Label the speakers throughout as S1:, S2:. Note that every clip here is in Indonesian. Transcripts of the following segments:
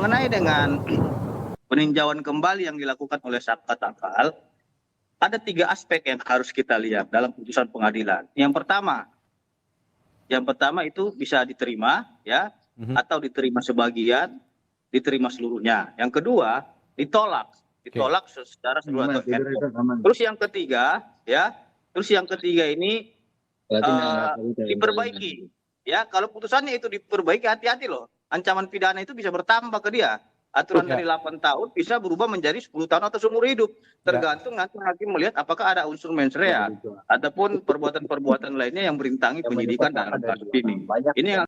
S1: mengenai dengan peninjauan kembali yang dilakukan oleh Sabta Tangkal, ada 3 aspek yang harus kita lihat dalam putusan pengadilan. Yang pertama itu bisa diterima ya, atau diterima sebagian, diterima seluruhnya. Yang kedua ditolak secara seluruh atau Terus yang ketiga ini diperbaiki. Ya, kalau putusannya itu diperbaiki, hati-hati loh. Ancaman pidana itu bisa bertambah ke dia. Aturan dari 8 tahun bisa berubah menjadi 10 tahun atau seumur hidup. Tergantung nanti hakim melihat apakah ada unsur mens rea ataupun perbuatan-perbuatan lainnya yang merintangi penyidikan dalam kasus ini.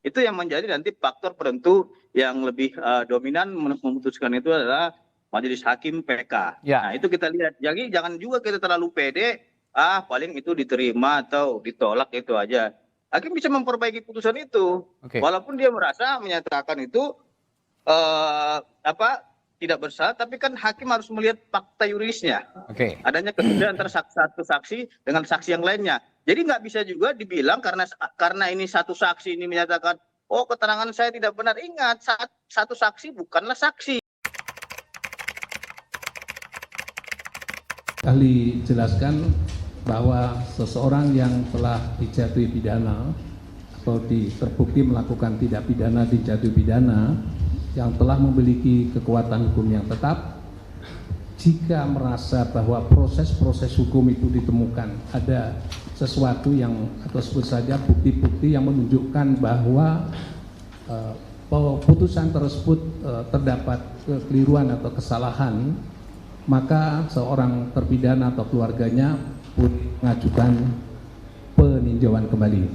S1: Itu yang menjadi nanti faktor penentu yang lebih dominan memutuskan itu adalah majelis hakim PK. Nah, itu kita lihat. Jadi jangan juga kita terlalu pede, paling itu diterima atau ditolak itu aja. Hakim bisa memperbaiki putusan itu. Walaupun dia merasa menyatakan itu tidak bersalah, tapi kan hakim harus melihat fakta yuridisnya. Adanya kebedaan antara satu saksi dengan saksi yang lainnya. Jadi nggak bisa juga dibilang karena ini satu saksi ini menyatakan, oh keterangan saya tidak benar. Ingat, satu saksi bukanlah saksi.
S2: Ahli jelaskan bahwa seseorang yang telah dijatuhi pidana atau terbukti melakukan tindak pidana dijatuhi pidana yang telah memiliki kekuatan hukum yang tetap, jika merasa bahwa proses-proses hukum itu ditemukan ada sesuatu yang atau sebut saja bukti-bukti yang menunjukkan bahwa putusan tersebut terdapat kekeliruan atau kesalahan, maka seorang terpidana atau keluarganya mengajukan peninjauan kembali.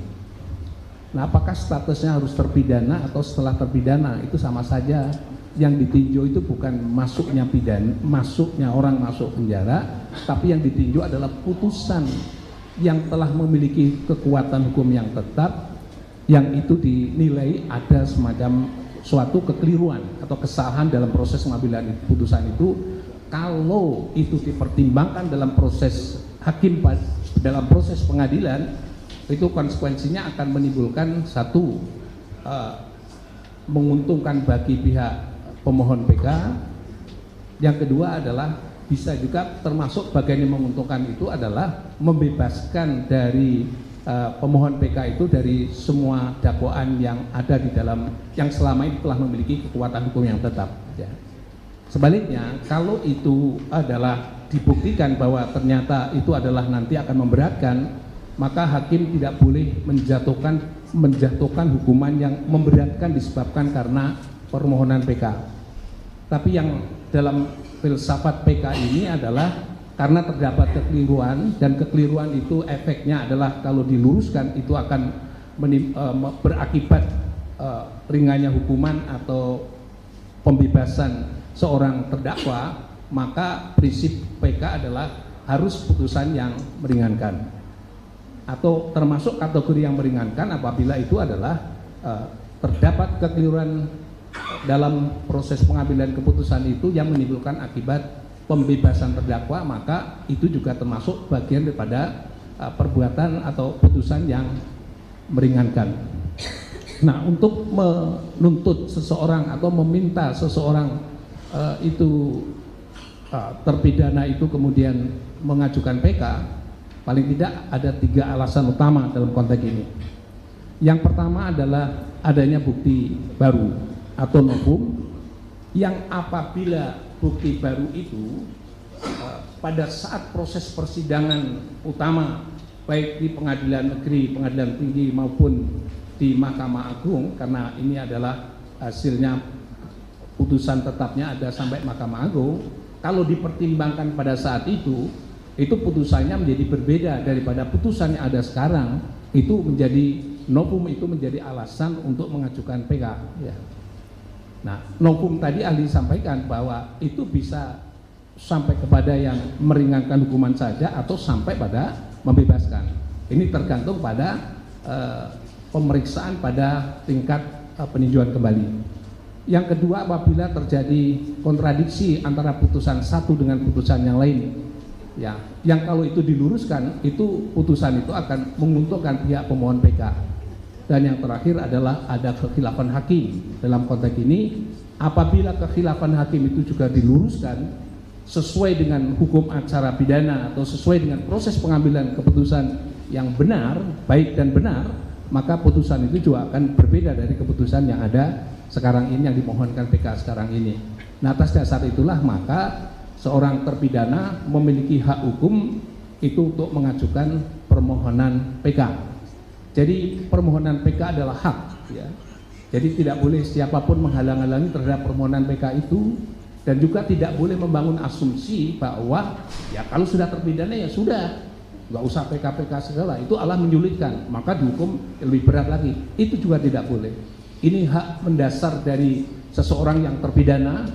S2: Nah, apakah statusnya harus terpidana atau setelah terpidana? Itu sama saja. Yang ditinjau itu bukan masuknya orang masuk penjara, tapi yang ditinjau adalah putusan yang telah memiliki kekuatan hukum yang tetap, yang itu dinilai ada semacam suatu kekeliruan atau kesalahan dalam proses pengambilan putusan itu. Kalau itu dipertimbangkan dalam proses hakim dalam proses pengadilan, itu konsekuensinya akan menimbulkan satu, menguntungkan bagi pihak pemohon PK. Yang kedua adalah bisa juga termasuk bagian yang menguntungkan itu adalah membebaskan dari pemohon PK itu dari semua dakwaan yang ada di dalam, yang selama ini telah memiliki kekuatan hukum yang tetap ya. Sebaliknya, kalau itu adalah dibuktikan bahwa ternyata itu adalah nanti akan memberatkan, maka hakim tidak boleh menjatuhkan hukuman yang memberatkan disebabkan karena permohonan PK. Tapi yang dalam filsafat PK ini adalah karena terdapat kekeliruan, dan kekeliruan itu efeknya adalah kalau diluruskan itu akan berakibat ringannya hukuman atau pembebasan seorang terdakwa, maka prinsip PK adalah harus putusan yang meringankan atau termasuk kategori yang meringankan apabila itu adalah terdapat kekeliruan dalam proses pengambilan keputusan itu yang menimbulkan akibat pembebasan terdakwa, maka itu juga termasuk bagian daripada perbuatan atau putusan yang meringankan. Nah, untuk menuntut seseorang atau meminta seseorang itu terpidana itu kemudian mengajukan PK, paling tidak ada 3 alasan utama dalam konteks ini. Yang pertama adalah adanya bukti baru atau novum, yang apabila bukti baru itu pada saat proses persidangan utama baik di pengadilan negeri, pengadilan tinggi maupun di Mahkamah Agung, karena ini adalah hasilnya putusan tetapnya ada sampai Mahkamah Agung, kalau dipertimbangkan pada saat itu putusannya menjadi berbeda daripada putusan yang ada sekarang, itu menjadi novum, itu menjadi alasan untuk mengajukan PK ya. Nah, novum tadi ahli sampaikan bahwa itu bisa sampai kepada yang meringankan hukuman saja atau sampai pada membebaskan. Ini tergantung pada pemeriksaan pada tingkat peninjauan kembali. Yang kedua, apabila terjadi kontradiksi antara putusan satu dengan putusan yang lain ya, yang kalau itu diluruskan, itu putusan itu akan menguntungkan pihak pemohon PK. Dan yang terakhir adalah ada kekhilafan hakim. Dalam konteks ini, apabila kekhilafan hakim itu juga diluruskan sesuai dengan hukum acara pidana atau sesuai dengan proses pengambilan keputusan yang benar, baik dan benar, maka putusan itu juga akan berbeda dari keputusan yang ada sekarang ini, yang dimohonkan PK sekarang ini. Nah, atas dasar itulah maka seorang terpidana memiliki hak hukum itu untuk mengajukan permohonan PK. Jadi permohonan PK adalah hak, ya. Jadi tidak boleh siapapun menghalang-halangi terhadap permohonan PK itu, dan juga tidak boleh membangun asumsi bahwa ya kalau sudah terpidana ya sudah, nggak usah PK segala, itu Allah menyulitkan, maka dihukum lebih berat lagi. Itu juga tidak boleh. Ini hak mendasar dari seseorang yang terpidana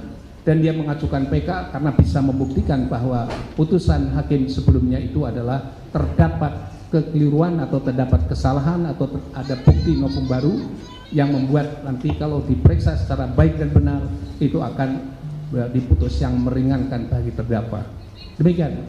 S2: dan dia mengajukan PK karena bisa membuktikan bahwa putusan hakim sebelumnya itu adalah terdapat kekeliruan atau terdapat kesalahan atau ada bukti novum baru yang membuat nanti kalau diperiksa secara baik dan benar itu akan diputus yang meringankan bagi terdakwa. Demikian.